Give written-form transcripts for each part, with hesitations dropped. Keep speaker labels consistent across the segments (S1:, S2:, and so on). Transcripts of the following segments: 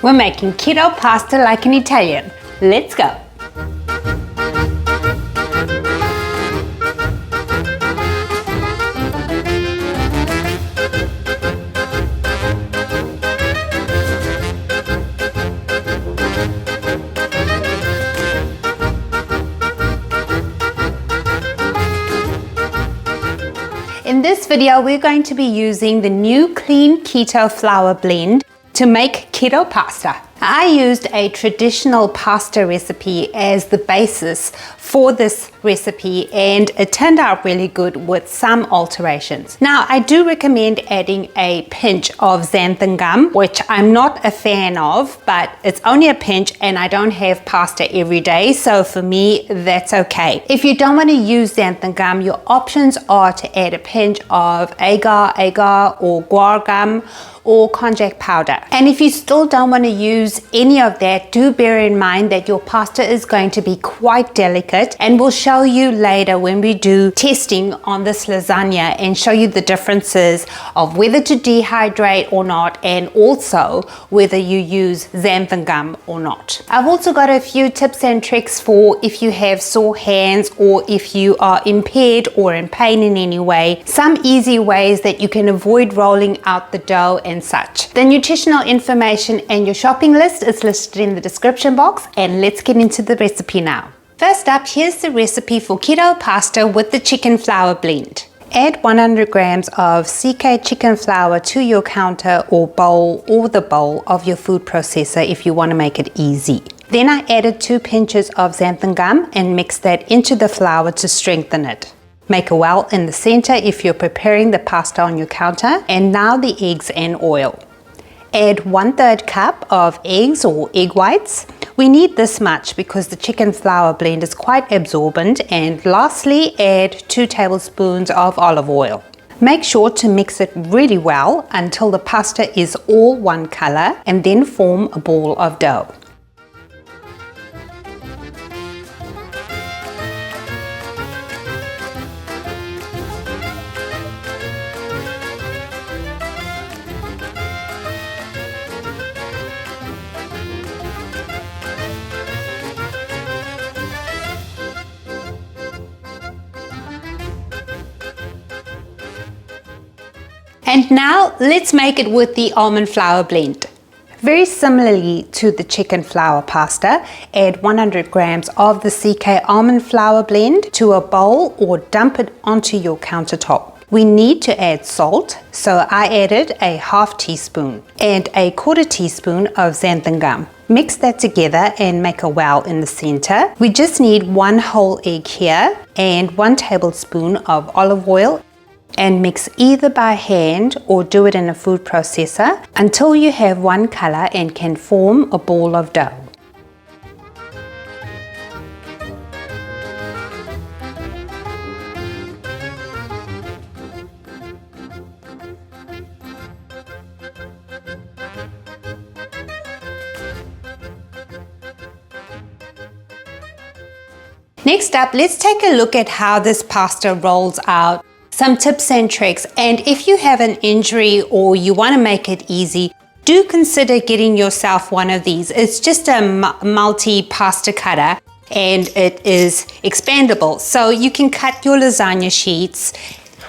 S1: We're making keto pasta like an Italian. Let's go! In this video, we're going to be using the new clean keto flour blend to make keto pasta. I used a traditional pasta recipe as the basis for this recipe, and it turned out really good with some alterations. Now, I do recommend adding a pinch of xanthan gum, which I'm not a fan of, but it's only a pinch and I don't have pasta every day, so for me, that's okay. If you don't want to use xanthan gum, your options are to add a pinch of agar or guar gum or konjac powder. And if you still don't want to use any of that, do bear in mind that your pasta is going to be quite delicate, and we'll show you later when we do testing on this lasagna and show you the differences of whether to dehydrate or not, and also whether you use xanthan gum or not. I've also got a few tips and tricks for if you have sore hands or if you are impaired or in pain in any way, some easy ways that you can avoid rolling out the dough and such. The nutritional information and your shopping list is listed in the description box, and let's get into the recipe now. First up, here's the recipe for keto pasta with the chicken flour blend. Add 100 grams of CK chicken flour to your counter or bowl, or the bowl of your food processor if you want to make it easy. Then I added 2 pinches of xanthan gum and mixed that into the flour to strengthen it. Make a well in the center if you're preparing the pasta on your counter. And now the eggs and oil. Add 1/3 cup of eggs or egg whites. We need this much because the chicken flour blend is quite absorbent. And lastly, add 2 tablespoons of olive oil. Make sure to mix it really well until the pasta is all one color, and then form a ball of dough. And now let's make it with the almond flour blend. Very similarly to the chicken flour pasta, add 100 grams of the CK almond flour blend to a bowl or dump it onto your countertop. We need to add salt, so I added a ½ teaspoon and a ¼ teaspoon of xanthan gum. Mix that together and make a well in the center. We just need 1 whole egg here and 1 tablespoon of olive oil, and mix either by hand or do it in a food processor until you have one color and can form a ball of dough. Next up, let's take a look at how this pasta rolls out. Some tips and tricks, and if you have an injury or you want to make it easy, do consider getting yourself one of these. It's just a multi-pasta cutter and it is expandable. So you can cut your lasagna sheets,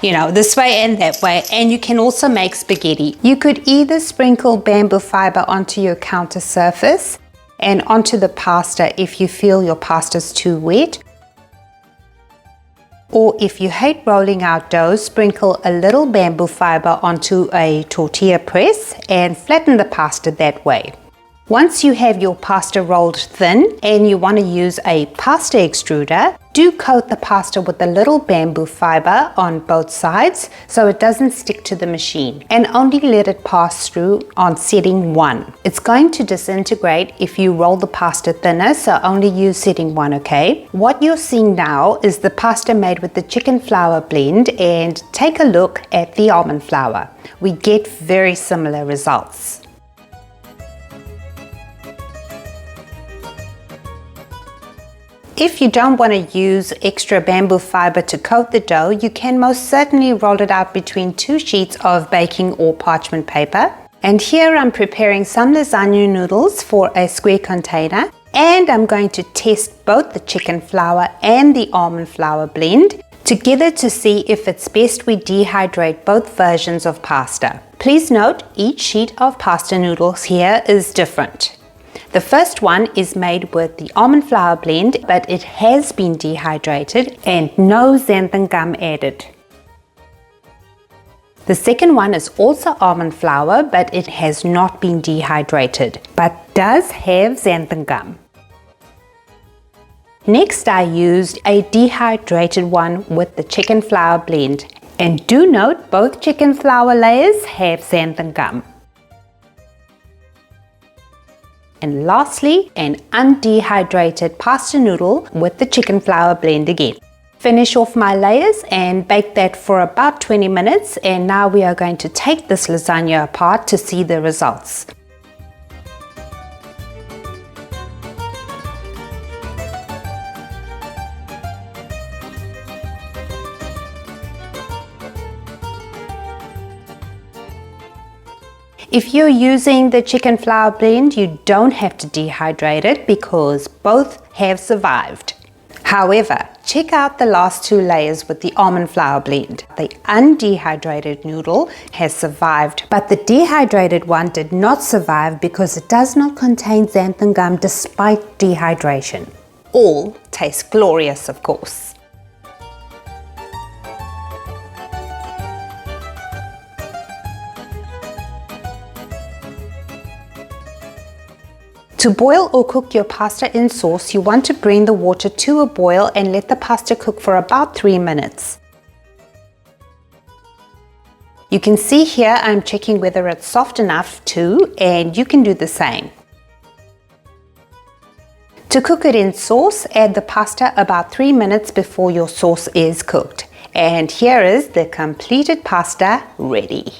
S1: you know, this way and that way, and you can also make spaghetti. You could either sprinkle bamboo fiber onto your counter surface and onto the pasta if you feel your pasta's too wet. Or if you hate rolling out dough, sprinkle a little bamboo fiber onto a tortilla press and flatten the pasta that way. Once you have your pasta rolled thin and you want to use a pasta extruder, do coat the pasta with a little bamboo fiber on both sides so it doesn't stick to the machine, and only let it pass through on setting 1. It's going to disintegrate if you roll the pasta thinner, so only use setting 1, okay? What you're seeing now is the pasta made with the chicken flour blend, and take a look at the almond flour. We get very similar results. If you don't want to use extra bamboo fiber to coat the dough, you can most certainly roll it out between 2 sheets of baking or parchment paper. And here I'm preparing some lasagna noodles for a square container, and I'm going to test both the chicken flour and the almond flour blend together to see if it's best we dehydrate both versions of pasta. Please note, each sheet of pasta noodles here is different. The first one is made with the almond flour blend, but it has been dehydrated and no xanthan gum added. The second one is also almond flour, but it has not been dehydrated, but does have xanthan gum. Next, I used a dehydrated one with the chicken flour blend. And do note, both chicken flour layers have xanthan gum. And lastly, an undehydrated pasta noodle with the chicken flour blend again. Finish off my layers and bake that for about 20 minutes, and now we are going to take this lasagna apart to see the results. If you're using the chicken flour blend, you don't have to dehydrate it because both have survived. However, check out the last two layers with the almond flour blend. The undehydrated noodle has survived, but the dehydrated one did not survive because it does not contain xanthan gum despite dehydration. All taste glorious, of course. To boil or cook your pasta in sauce, you want to bring the water to a boil and let the pasta cook for about 3 minutes. You can see here I'm checking whether it's soft enough too, and you can do the same. To cook it in sauce, add the pasta about 3 minutes before your sauce is cooked. And here is the completed pasta ready.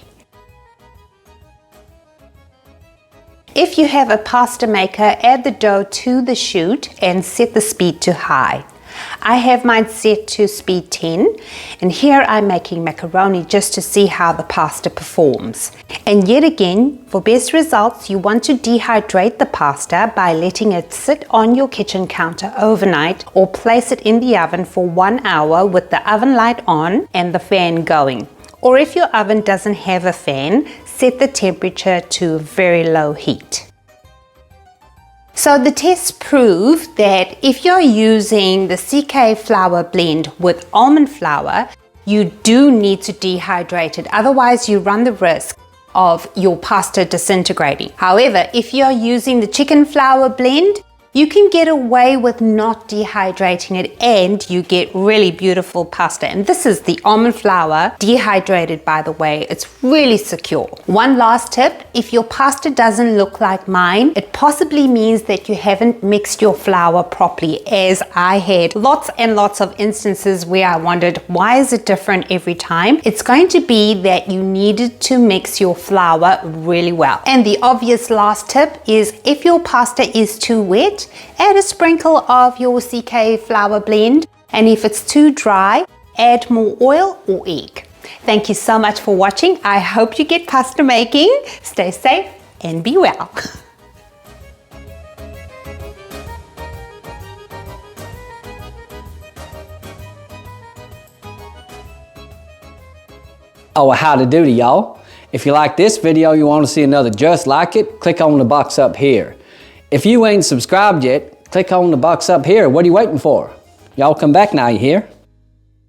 S1: If you have a pasta maker, add the dough to the chute and set the speed to high. I have mine set to speed 10, and here I'm making macaroni just to see how the pasta performs. And yet again, for best results, you want to dehydrate the pasta by letting it sit on your kitchen counter overnight or place it in the oven for 1 hour with the oven light on and the fan going. Or if your oven doesn't have a fan, set the temperature to very low heat. So the tests prove that if you're using the CK flour blend with almond flour, you do need to dehydrate it, otherwise you run the risk of your pasta disintegrating. However, if you're using the chicken flour blend, you can get away with not dehydrating it and you get really beautiful pasta. And this is the almond flour, dehydrated by the way. It's really secure. One last tip, if your pasta doesn't look like mine, it possibly means that you haven't mixed your flour properly, as I had lots and lots of instances where I wondered, why is it different every time? It's going to be that you needed to mix your flour really well. And the obvious last tip is if your pasta is too wet, add a sprinkle of your CK flour blend, and if it's too dry, add more oil or egg. Thank you so much for watching. I hope you get pasta making. Stay safe and be well.
S2: Oh, well, howdy doody, y'all. If you like this video, you want to see another just like it, click on the box up here. If you ain't subscribed yet, click on the box up here. What are you waiting for? Y'all come back now, you hear?